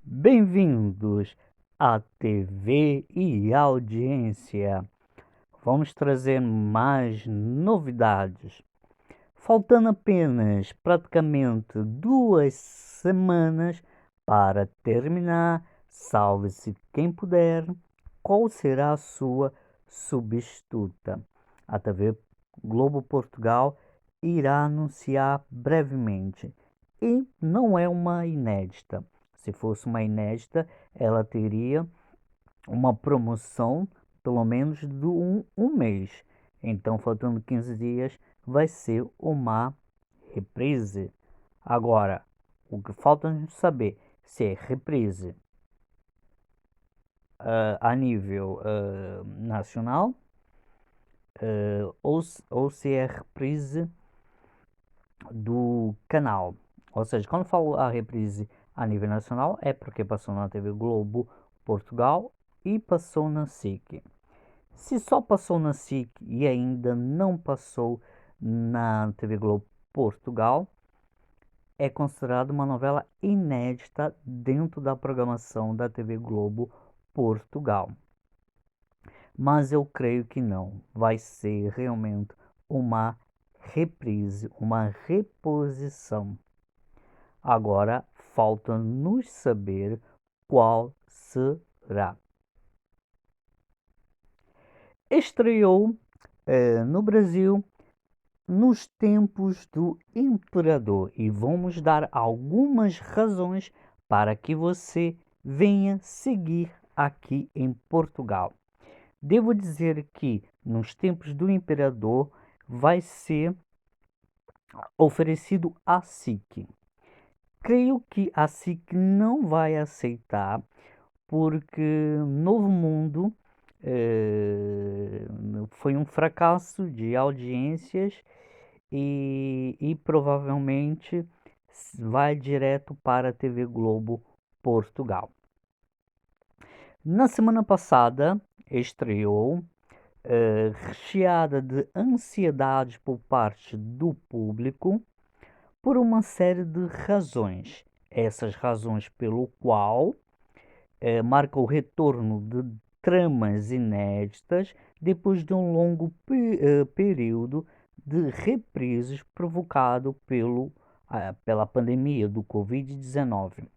Bem-vindos à TV e audiência. Vamos trazer mais novidades. Faltando apenas praticamente 2 semanas para terminar, salve-se quem puder, qual será a sua substituta? A TV Globo Portugal irá anunciar brevemente. E não é uma inédita. Se fosse uma inédita, ela teria uma promoção pelo menos de um mês. Então, faltando 15 dias, vai ser uma reprise. Agora, o que falta a gente saber se é reprise a nível nacional ou se é reprise do canal. Ou seja, quando falo a reprise a nível nacional é porque passou na TV Globo Portugal e passou na SIC. Se só passou na SIC e ainda não passou na TV Globo Portugal, é considerado uma novela inédita dentro da programação da TV Globo Portugal. Mas eu creio que não, vai ser realmente uma reprise, uma reposição. Agora falta nos saber qual será. Estreou no Brasil nos tempos do imperador e vamos dar algumas razões para que você venha seguir aqui em Portugal. Devo dizer que nos tempos do imperador vai ser oferecido a SIC. Creio que a SIC não vai aceitar porque Novo Mundo foi um fracasso de audiências e provavelmente vai direto para a TV Globo Portugal. Na semana passada estreou recheada de ansiedade por parte do público por uma série de razões. Essas razões pelo qual marca o retorno de tramas inéditas depois de um longo período de reprises provocado pela pandemia do Covid-19.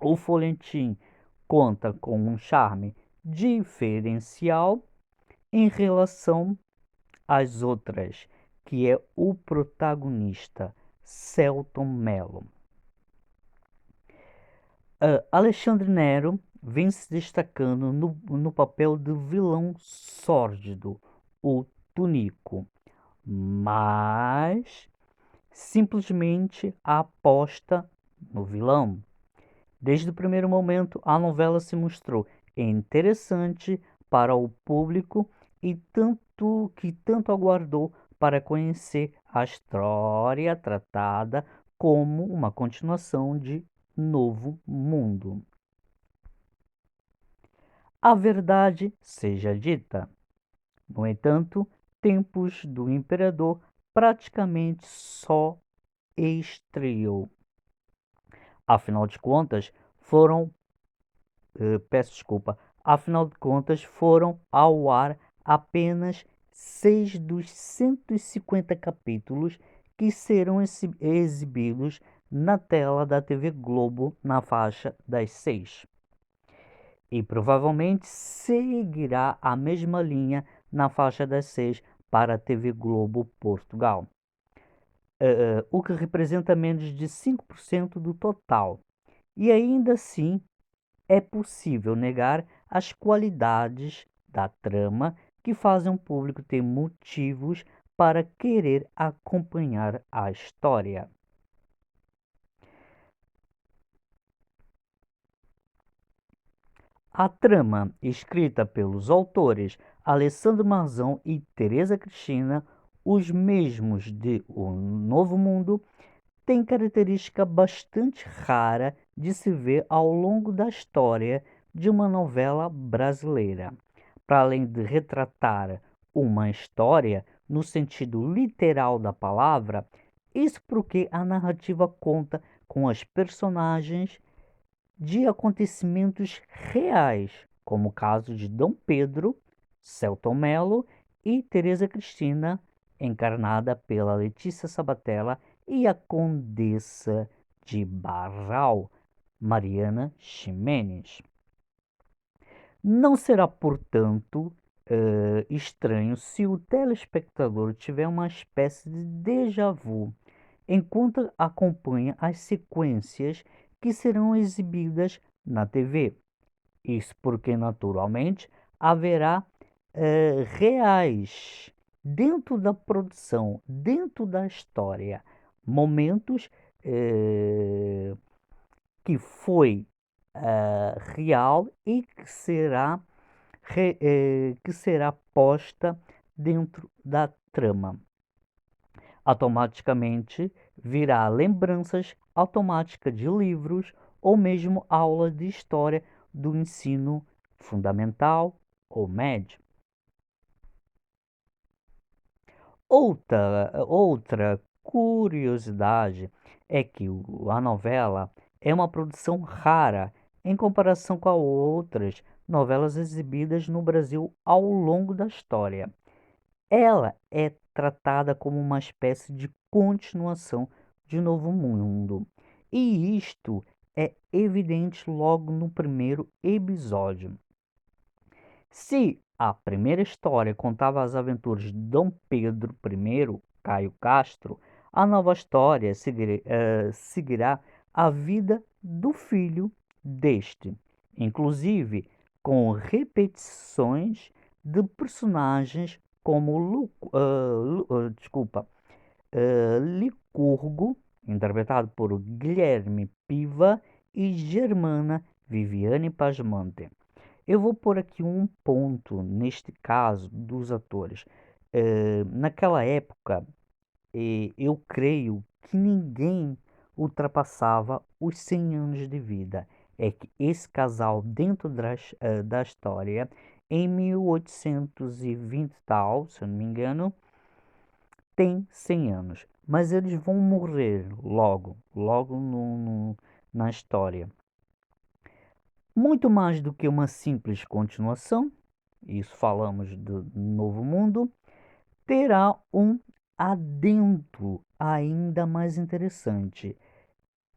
O folhetim conta com um charme diferencial em relação às outras, que é o protagonista, Selton Mello. Alexandre Nero vem se destacando no papel de vilão sórdido, o Tunico, mas simplesmente a aposta no vilão. Desde o primeiro momento, a novela se mostrou interessante para o público e tanto aguardou para conhecer a história tratada como uma continuação de Novo Mundo. A verdade seja dita, no entanto, Tempos do Imperador praticamente só estreou. Afinal de contas, afinal de contas, foram ao ar apenas 6 dos 150 capítulos que serão exibidos na tela da TV Globo na faixa das 6. E provavelmente seguirá a mesma linha na faixa das 6 para a TV Globo Portugal, o que representa menos de 5% do total. E ainda assim, é possível negar as qualidades da trama que fazem o público ter motivos para querer acompanhar a história. A trama, escrita pelos autores Alessandro Marzão e Teresa Cristina, os mesmos de O Novo Mundo, tem característica bastante rara de se ver ao longo da história de uma novela brasileira. Para além de retratar uma história no sentido literal da palavra, isso porque a narrativa conta com as personagens de acontecimentos reais, como o caso de Dom Pedro, Selton Mello e Teresa Cristina, encarnada pela Letícia Sabatella, e a Condessa de Barral, Mariana Ximenes. Não será, portanto, estranho se o telespectador tiver uma espécie de déjà vu enquanto acompanha as sequências que serão exibidas na TV. Isso porque, naturalmente, haverá reais dentro da produção, dentro da história, momentos que foi real e que será posta dentro da trama. Automaticamente virá lembranças automáticas de livros ou mesmo aula de história do ensino fundamental ou médio. Outra curiosidade é que a novela é uma produção rara em comparação com outras novelas exibidas no Brasil ao longo da história. Ela é tratada como uma espécie de continuação de Novo Mundo, e isto é evidente logo no primeiro episódio. Se a primeira história contava as aventuras de Dom Pedro I, Caio Castro, a nova história seguirá a vida do filho deste, inclusive com repetições de personagens como Licurgo, interpretado por Guilherme Piva, e Germana Viviane Pasmante. Eu vou pôr aqui um ponto neste caso dos atores. Naquela época, eu creio que ninguém ultrapassava os 100 anos de vida. É que esse casal, dentro da história, em 1820 e tal, se eu não me engano, tem 100 anos. Mas eles vão morrer logo na história. Muito mais do que uma simples continuação, isso falamos do Novo Mundo, terá um adendo ainda mais interessante.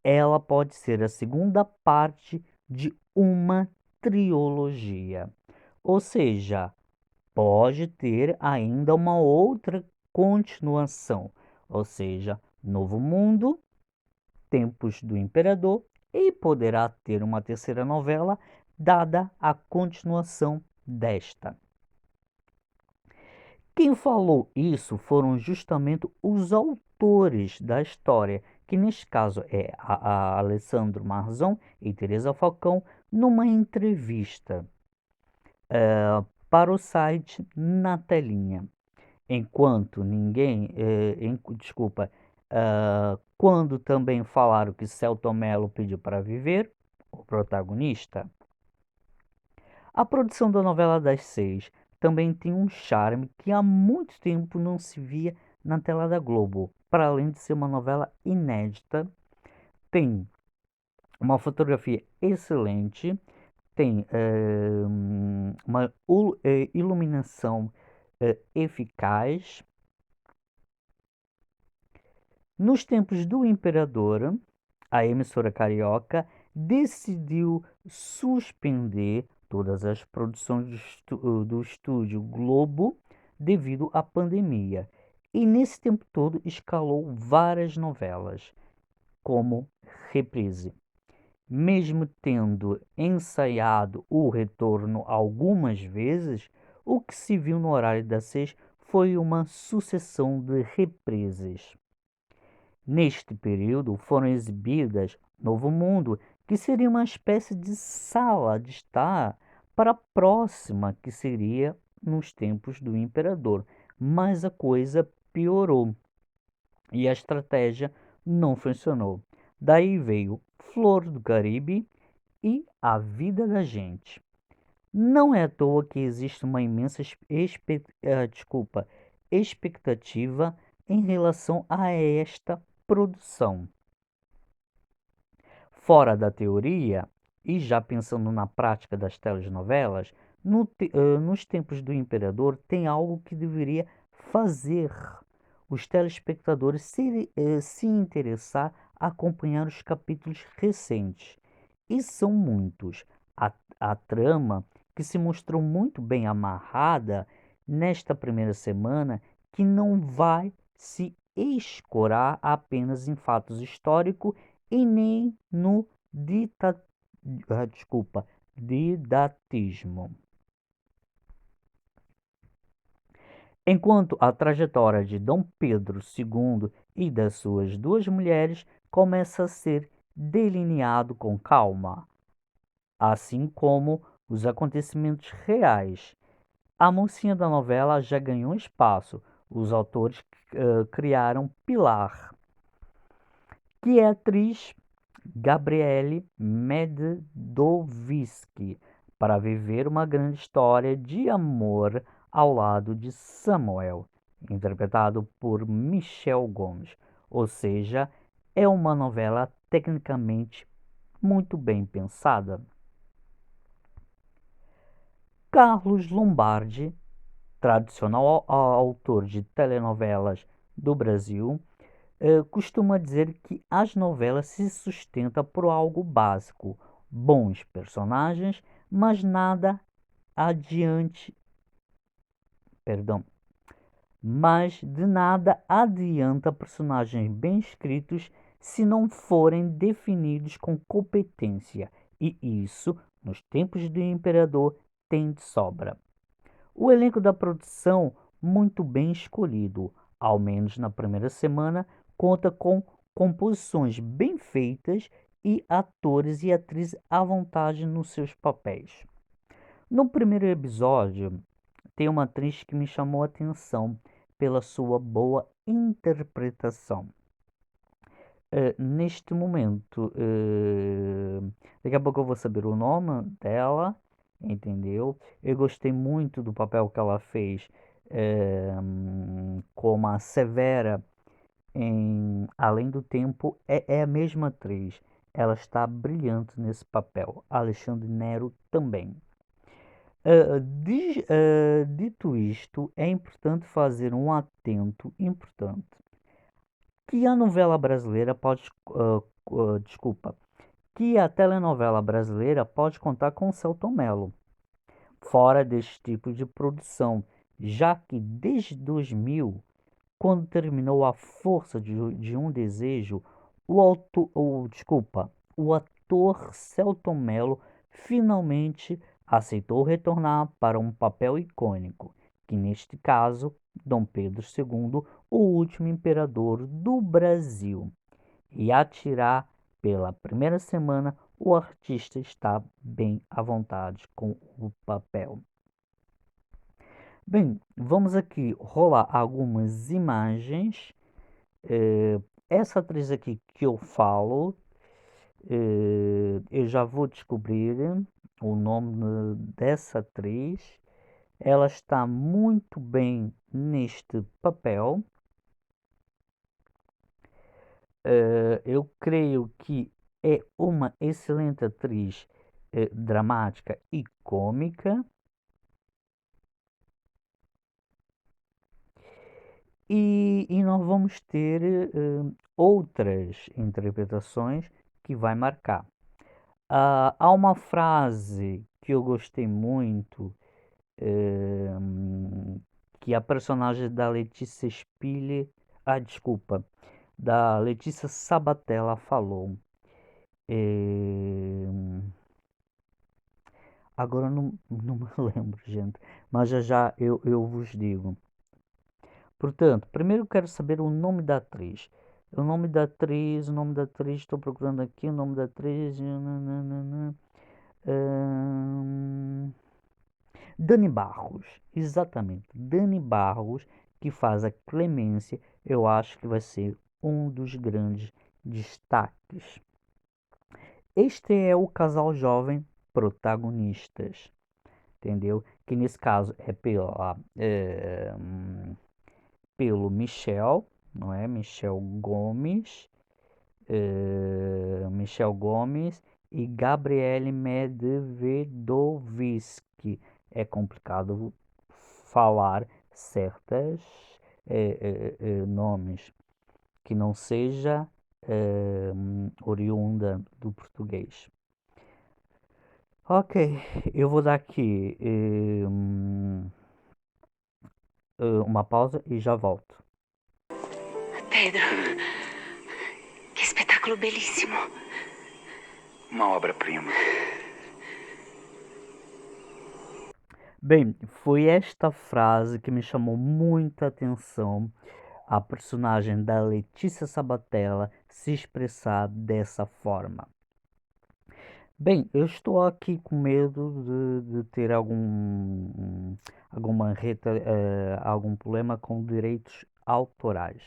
Ela pode ser a segunda parte de uma trilogia, ou seja, pode ter ainda uma outra continuação, ou seja, Novo Mundo, Tempos do Imperador, e poderá ter uma terceira novela dada a continuação desta. Quem falou isso foram justamente os autores da história, que neste caso é a Alessandro Marzon e Teresa Falcão, numa entrevista para o site Na Telinha. Enquanto ninguém, quando também falaram que Selton Mello pediu para viver, o protagonista. A produção da novela das 6 também tem um charme que há muito tempo não se via na tela da Globo. Para além de ser uma novela inédita, tem uma fotografia excelente, tem uma iluminação eficaz. Nos tempos do Imperador, a emissora carioca decidiu suspender todas as produções do estúdio Globo devido à pandemia. E nesse tempo todo escalou várias novelas, como Reprise. Mesmo tendo ensaiado o retorno algumas vezes, o que se viu no horário das 6 foi uma sucessão de reprises. Neste período foram exibidas Novo Mundo, que seria uma espécie de sala de estar para a próxima, que seria nos tempos do imperador. Mas a coisa piorou e a estratégia não funcionou. Daí veio Flor do Caribe e A Vida da Gente. Não é à toa que existe uma imensa expectativa em relação a esta produção. Fora da teoria, E já pensando na prática das telenovelas, nos tempos do imperador tem algo que deveria fazer os telespectadores se interessar a acompanhar os capítulos recentes. E são muitos. A trama, que se mostrou muito bem amarrada nesta primeira semana, que não vai se escorar apenas em fatos históricos e nem no dita, didatismo. Enquanto a trajetória de Dom Pedro II e das suas duas mulheres começa a ser delineado com calma, assim como os acontecimentos reais. A mocinha da novela já ganhou espaço. Os autores criaram Pilar, que é a atriz Gabriele Medovitsky, para viver uma grande história de amor ao lado de Samuel, interpretado por Michel Gomes. Ou seja, é uma novela tecnicamente muito bem pensada. Carlos Lombardi, tradicional autor de telenovelas do Brasil, costuma dizer que as novelas se sustentam por algo básico, bons personagens, mas nada adiante, perdão, mas de nada adianta personagens bem escritos se não forem definidos com competência, e isso, nos tempos do imperador, tem de sobra. O elenco da produção, muito bem escolhido, ao menos na primeira semana, conta com composições bem feitas e atores e atrizes à vontade nos seus papéis. No primeiro episódio, tem uma atriz que me chamou a atenção pela sua boa interpretação. Neste momento, daqui a pouco eu vou saber o nome dela, entendeu? Eu gostei muito do papel que ela fez como a Severa em Além do Tempo. É a mesma atriz, ela está brilhante nesse papel. Alexandre Nero também. Dito isto, é importante fazer um atento importante que a novela brasileira pode, desculpa, que a telenovela brasileira pode contar com Selton Mello, fora deste tipo de produção, já que desde 2000, quando terminou A Força de um Desejo, o ator Selton Mello finalmente aceitou retornar para um papel icônico, que neste caso, Dom Pedro II, o último imperador do Brasil. E atirar pela primeira semana, o artista está bem à vontade com o papel. Bem, vamos aqui rolar algumas imagens. Essa atriz aqui que eu falo, eu já vou descobrir o nome dessa atriz. Ela está muito bem neste papel. Eu creio que é uma excelente atriz dramática e cômica. E nós vamos ter outras interpretações que vai marcar. Há uma frase que eu gostei muito, que a personagem da Letícia Spille, desculpa, da Letícia Sabatella falou. Agora não me lembro, gente, mas já já eu vos digo. Portanto, primeiro eu quero saber o nome da atriz. O nome da atriz, estou procurando aqui o nome da atriz. Dani Barros, exatamente. Dani Barros, que faz a Clemência, eu acho que vai ser um dos grandes destaques. Este é o casal jovem protagonistas, entendeu? Que nesse caso é pelo Michel, não é? Michel Gomes, e Gabriele Medvedovsky. É complicado falar certas nomes que não seja oriunda do português. Ok, eu vou dar aqui uma pausa e já volto. Pedro, que espetáculo belíssimo. Uma obra-prima. Bem, foi esta frase que me chamou muita atenção, a personagem da Letícia Sabatella se expressar dessa forma. Bem, eu estou aqui com medo de ter algum problema com direitos autorais.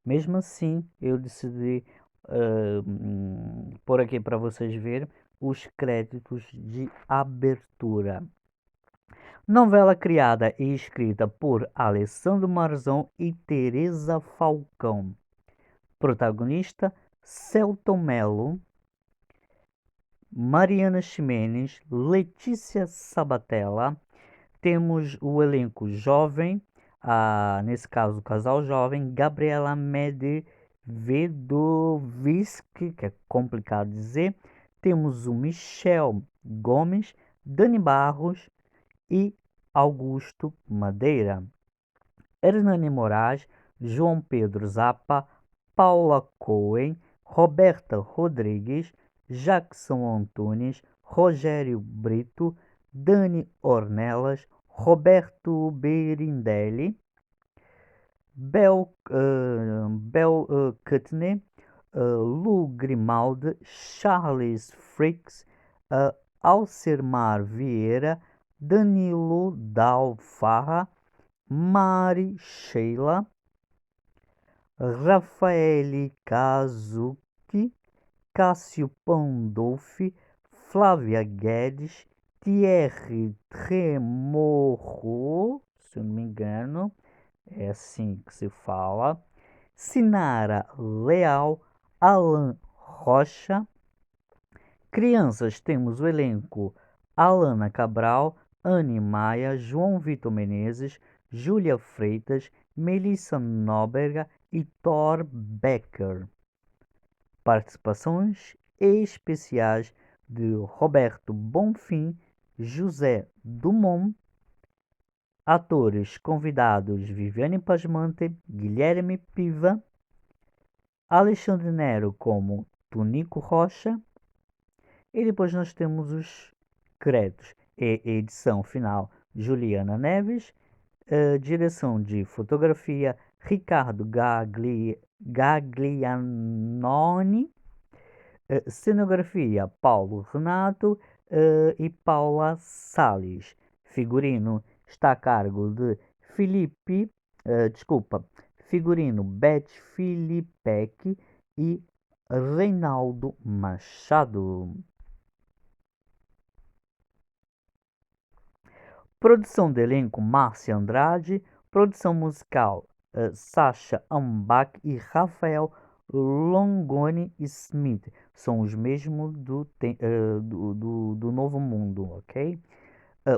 Mesmo assim, eu decidi pôr aqui para vocês verem os créditos de abertura. Novela criada e escrita por Alessandro Marzão e Teresa Falcão. Protagonista: Selton Mello, Mariana Ximenes, Letícia Sabatella. Temos o elenco jovem, nesse caso o casal jovem, Gabriela Medvedovsky, que é complicado dizer. Temos o Michel Gomes, Dani Barros e Augusto Madeira. Hernani Moraes, João Pedro Zappa, Paula Cohen, Roberta Rodrigues, Jackson Antunes, Rogério Brito, Dani Ornelas, Roberto Berindelli, Bel Cutney, Lu Grimaldi, Charles Fricks, Alcemar Vieira, Danilo Dalfarra, Mari Sheila, Rafael Kazuki, Cássio Pandolfi, Flávia Guedes, Thierry Tremorro, se eu não me engano, é assim que se fala, Sinara Leal, Alan Rocha. Crianças, temos o elenco: Alana Cabral, Anne Maia, João Vitor Menezes, Júlia Freitas, Melissa Nóbrega e Thor Becker. Participações especiais de Roberto Bonfim, José Dumont. Atores convidados: Viviane Pasmante, Guilherme Piva, Alexandre Nero como Tonico Rocha. E depois nós temos os créditos e edição final: Juliana Neves, direção de fotografia Ricardo Gaglianoni, cenografia Paulo Renato e Paula Salles. Figurino está a cargo de figurino Beth Filipek e Reinaldo Machado. Produção de elenco: Márcia Andrade. Produção musical: Sasha Ambach e Rafael Longoni Smith. São os mesmos do Novo Mundo, ok?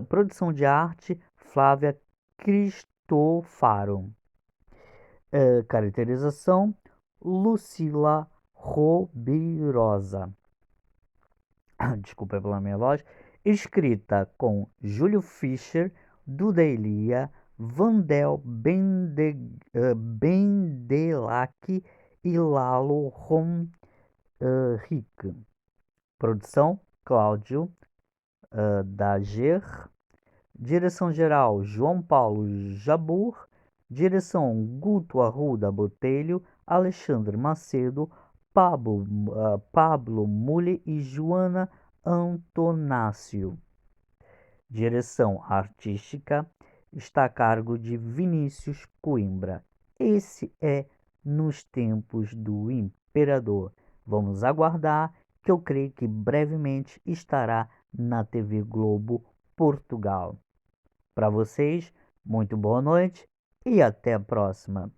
Produção de arte: Flávia Cristofaro. Caracterização: Lucila Robirosa. Desculpa pela minha voz. Escrita com Júlio Fischer, Duda Elia, Vandel Bendelac e Lalo Rick. Produção: Cláudio Dager. Direção-geral: João Paulo Jabur. Direção: Guto Arruda Botelho, Alexandre Macedo, Pablo Mule e Joana Antonácio. Direção artística está a cargo de Vinícius Coimbra. Esse é Nos Tempos do Imperador. Vamos aguardar, que eu creio que brevemente estará na TV Globo Portugal. Para vocês, muito boa noite e até a próxima.